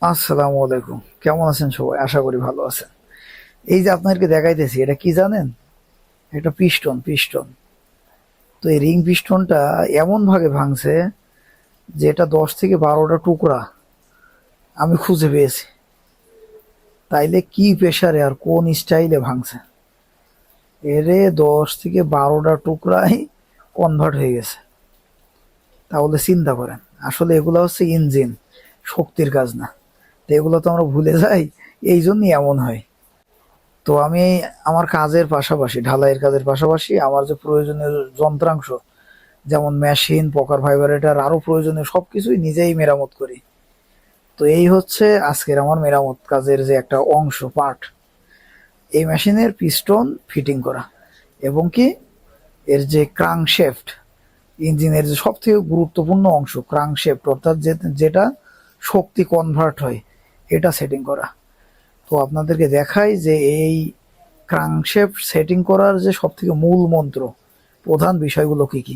আসসালামু আলাইকুম। কেমন আছেন সবাই? আশা করি ভালো আছেন। এই যে আপনাদেরকে দেখাইতেছি, এটা কি জানেন? এটা পিস্টন। তো এই রিং পিস্টনটা এমন ভাবে ভাঙছে যে এটা 10 থেকে 12টা টুকরা আমি খুঁজে পেয়েছি। তাইলে কি প্রেসারে আর কোন স্টাইলে ভাঙছে? এরে 10 থেকে 12টা টুকরায় কনভার্ট হয়ে গেছে। তাহলে চিন্তা করেন, আসলে এগুলো হচ্ছে ইঞ্জিন, শক্তির কাজ না। তো এগুলো তো আমরা ভুলে যাই, এই জন্যই এমন হয়। তো আমি আমার কাজের পাশাপাশি, ঢালাইয়ের কাজের পাশাপাশি আমার যে প্রয়োজনীয় যন্ত্রাংশ, যেমন মেশিন, পকার ভাইব্রেটর, আরো প্রয়োজনীয় সবকিছুই নিজেই মেরামত করি। তো এই হচ্ছে আজকের আমার মেরামত কাজের যে একটা অংশ, পার্ট। এই মেশিনের পিস্টন ফিটিং করা, এবং কি এর যে ক্রাঙ্কশ্যাফট, ইঞ্জিনের যে সব থেকে গুরুত্বপূর্ণ অংশ ক্রাঙ্কশ্যাফট, অর্থাৎ যেটা শক্তি কনভার্ট হয়, এটা সেটিং করা। তো আপনাদেরকে দেখাই যে এই ক্রাঙ্কশ্যাফট সেটিং করার যে সব থেকে মূল মন্ত্র, প্রধান বিষয়গুলো কি কি।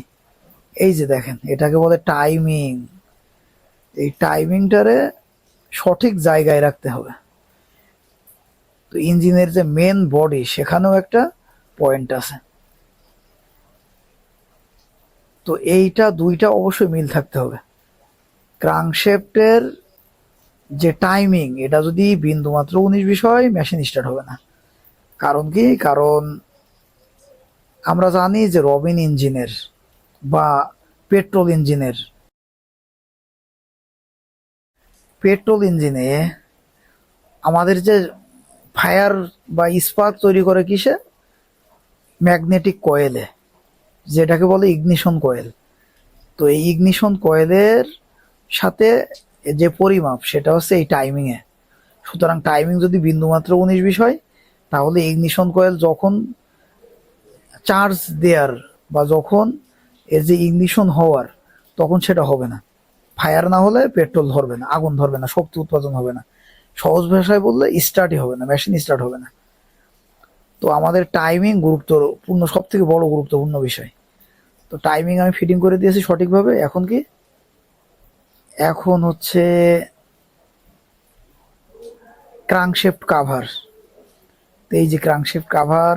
এই যে দেখেন, এটাকে বলে টাইমিং। এই টাইমিংটারে সঠিক জায়গায় রাখতে হবে। তো ইঞ্জিনের যে মেন বডি, সেখানেও একটা পয়েন্ট আছে। তো এইটা দুইটা অবশ্যই মিল থাকতে হবে। ক্রাঙ্কশ্যাফটের যে টাইমিং, এটা যদি বিন্দুমাত্র 19-20 হয়, মেশিন স্টার্ট হবে না। কারণ কি? কারণ আমরা জানি যে রবিন ইঞ্জিনের বা পেট্রোল ইঞ্জিনের, পেট্রোল ইঞ্জিনে আমাদের যে ফায়ার বা স্পার্ক তৈরি করে কিসে? ম্যাগনেটিক কয়েলে, যেটাকে বলে ইগনিশন কয়েল। তো এই ইগনিশন কয়েলের সাথে যে পরিমাপ, সেটা হচ্ছে এই টাইমিং এ। সুতরাং টাইমিং যদি বিন্দুমাত্র 19-20 হয়, তাহলে ইগনিশন কয়েল যখন চার্জ দেয়ার বা যখন এর যে ইগনিশন হওয়ার, তখন সেটা হবে না। ফায়ার না হলে পেট্রোল ধরবে না, আগুন ধরবে না, শক্তি উৎপাদন হবে না। সহজ ভাষায় বললে স্টার্টই হবে না, মেশিন স্টার্ট হবে না। তো আমাদের টাইমিং গুরুত্বপূর্ণ, সব থেকে বড় গুরুত্বপূর্ণ বিষয়। তো টাইমিং আমি ফিটিং করে দিয়েছি সঠিকভাবে। এখন কি? এখন হচ্ছে ক্রাঙ্কশেফট কাভার। তো এই যে ক্রাঙ্কশেফট কাভার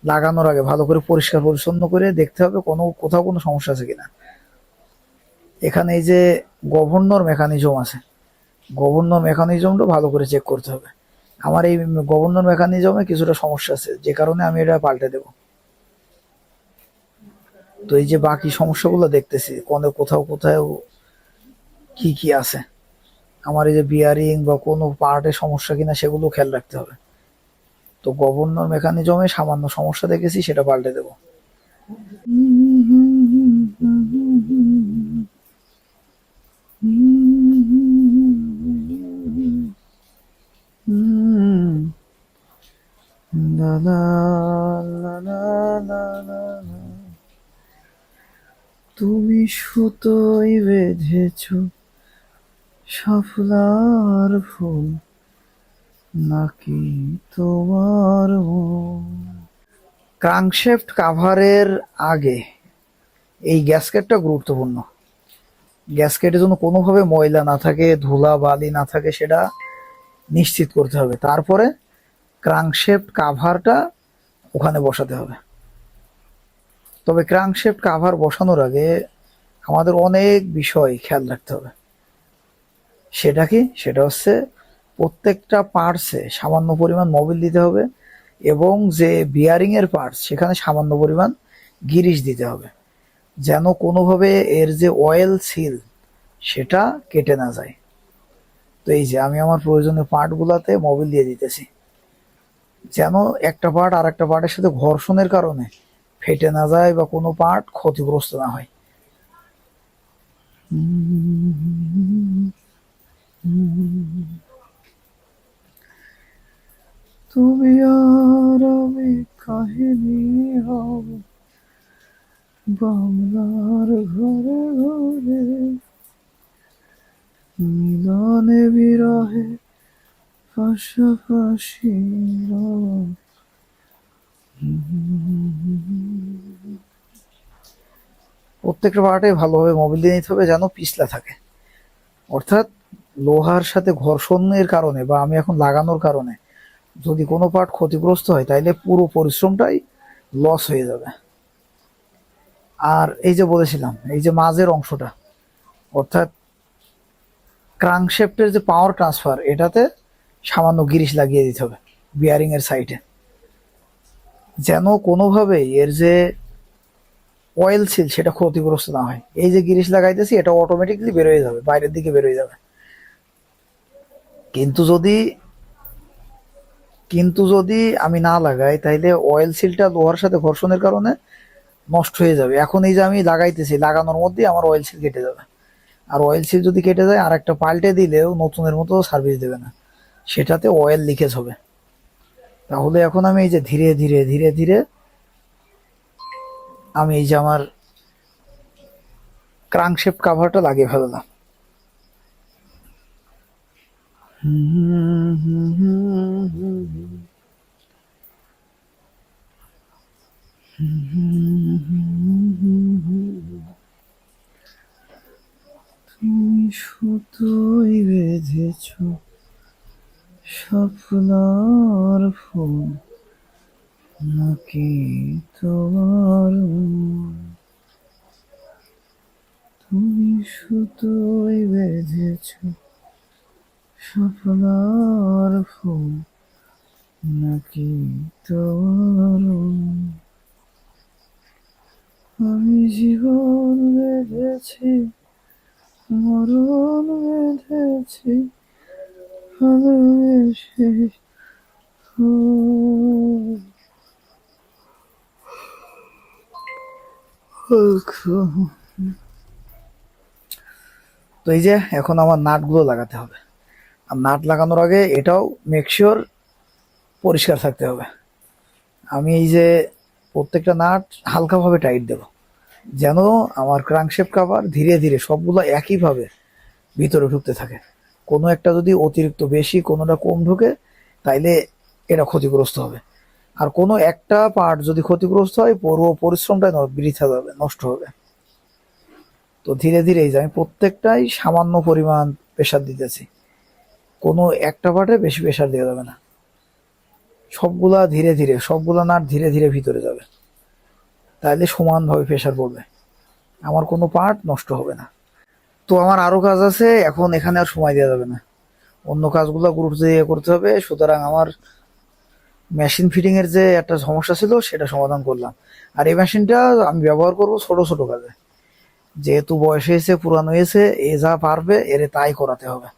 লাগানোর আগে ভালো করে পরিষ্কার পরিচ্ছন্ন করে দেখতে হবে কোথাও কোনো সমস্যা আছে কিনা। এখানে এই যে গভর্নর মেকানিজম আছে, গভর্নর মেকানিজমটা ভালো করে চেক করতে হবে। আমার এই গভর্নর মেকানিজমে কিছুটা সমস্যা আছে, যে কারণে আমি এটা পাল্টে দেব। তো এই যে বাকি সমস্যাগুলো দেখতেছি, কোথাও কোথাও কি কি আছে, আমার এই যে বিয়ারিং বা কোনো পার্টের সমস্যা কিনা, সেগুলো খেয়াল রাখতে হবে। তো গভর্নর মেকানিজমে সামান্য সমস্যা দেখেছি, সেটা পাল্টে দেব। লা লা লা লা লা লা লা। তুমি সুতোয় বেঁধেছ শাপলার ফুল, নাকি তোমার মন? ক্রাঙ্কশ্যাফট কাভারের আগে এই গ্যাসকেটটা গুরুত্বপূর্ণ। গ্যাসকেটে যেন কোনোভাবে ময়লা না থাকে, ধুলা বালি না থাকে, সেটা নিশ্চিত করতে হবে। তারপরে ক্রাঙ্কশ্যাফট কাভারটা ওখানে বসাতে হবে। তবে ক্রাঙ্কশ্যাফট কাভার বসানোর আগে আমাদের অনেক বিষয় খেয়াল রাখতে হবে। সেটা কি? সেটা হচ্ছে প্রত্যেকটা পার্টসে সামান্য পরিমাণ মোবিল দিতে হবে, এবং যে বিয়ারিং এর পার্টস, সেখানে সামান্য পরিমাণ গিরিশ দিতে হবে, যেন কোনোভাবে এর যে অয়েল সিল, সেটা কেটে না যায়। তো এই যে আমি আমার প্রয়োজনীয় পার্টগুলোতে মোবিল দিয়ে দিতেছি, যেন একটা পার্ট আর একটা পার্টের সাথে ঘর্ষণের কারণে ফেটে না যায় বা কোনো পার্ট ক্ষতিগ্রস্ত না হয়। তুমি আর আমি কাহিনী হব বাংলার ঘরে ঘরে, মিলনে বিরহে পাশাপাশি রব। প্রত্যেকটা পার্টে ভালোভাবে মোবিল দিয়ে নিতে হবে, যেন পিছলা থাকে। অর্থাৎ লোহার সাথে ঘর্ষণের কারণে বা আমি এখন লাগানোর কারণে যদি কোনো পার্ট ক্ষতিগ্রস্ত হয় তাইলে পুরো পরিশ্রমটাই লস হয়ে যাবে। আর এই যে বলেছিলাম, এই যে মাঝের অংশটা, অর্থাৎ ক্রাঙ্কশ্যাফটের যে পাওয়ার ট্রান্সফার, এটাতে সামান্য গিরিশ লাগিয়ে দিতে হবে বিয়ারিং এর সাইডে, যেন কোনোভাবেই এর যে অয়েল সিল সেটা ক্ষতিগ্রস্ত না হয়। এই যে গিরিশ লাগাইতেছি এটা অটোমেটিকলি বের হয়ে যাবে, বাইরের দিকে বের হয়ে যাবে। কিন্তু যদি কিন্তু যদি আমি না লাগাই তাইলে অয়েল সিলটা লোহার সাথে ঘর্ষণের কারণে নষ্ট হয়ে যাবে। এখন এই যে আমি লাগাইতেছি, লাগানোর মধ্যেই আমার অয়েল সিল কেটে যাবে। আর অয়েল সিল যদি কেটে যায় আর একটা পাল্টে দিলেও নতুনের মতো সার্ভিস দেবে না, সেটাতে অয়েল লিকেজ হবে। তাহলে এখন আমি এই যে ধীরে ধীরে ধীরে ধীরে আমি এই যে আমার ক্রাঙ্কশ্যাফট কাভারটা লাগিয়ে ফেললাম। তুমি সুতোই বেঁধেছ স্বপ্নার ফুল, নাকি তোমার মন? তুমি সুতোই বেঁধেছ স্বপ্নার ফুল, নাকি তোমার মন? আমি জীবন বেঁধেছি, মরণ বেঁধেছি, ভালোবেসে। তো এই যে এখন আমার নাটগুলো লাগাতে হবে। আর নাট লাগানোর আগে এটাও মেকশিওর পরিষ্কার থাকতে হবে। আমি এই যে প্রত্যেকটা নাট হালকাভাবে টাইট দেব, যেন আমার ক্রাঙ্কশ্যাফট কাভার ধীরে ধীরে সবগুলো একইভাবে ভিতরে ঢুকতে থাকে। কোনো একটা যদি অতিরিক্ত বেশি, কোনোটা কম ঢুকে, তাইলে এটা ক্ষতিগ্রস্ত হবে। আর কোনো একটা পার্ট যদি ক্ষতিগ্রস্ত হয় পুরো পরিশ্রমটাই বৃথা যাবে, নষ্ট হবে। তো ধীরে ধীরে এই যে আমি প্রত্যেকটাই সামান্য পরিমাণ প্রেশার দিতেছি, কোনো একটা পার্টে বেশি প্রেশার দেওয়া যাবে না। সবগুলা ধীরে ধীরে, সবগুলা নাট ধীরে ধীরে ভিতরে যাবে, তাহলে সমানভাবে প্রেশার পড়বে, আমার কোনো পার্ট নষ্ট হবে না। তো আমার আরো কাজ আছে, এখন এখানে আর সময় দেওয়া যাবে না, অন্য কাজগুলো গুরুত্ব দিয়ে করতে হবে। সুতরাং আমার মেশিন ফিটিং এর যে একটা সমস্যা ছিল সেটা সমাধান করলাম। আর এই মেশিনটা আমি ব্যবহার করব ছোট ছোট কাজে, যেহেতু বয়স হয়েছে, পুরানো হয়েছে, এ যা পারবে এর তাই করাতে হবে।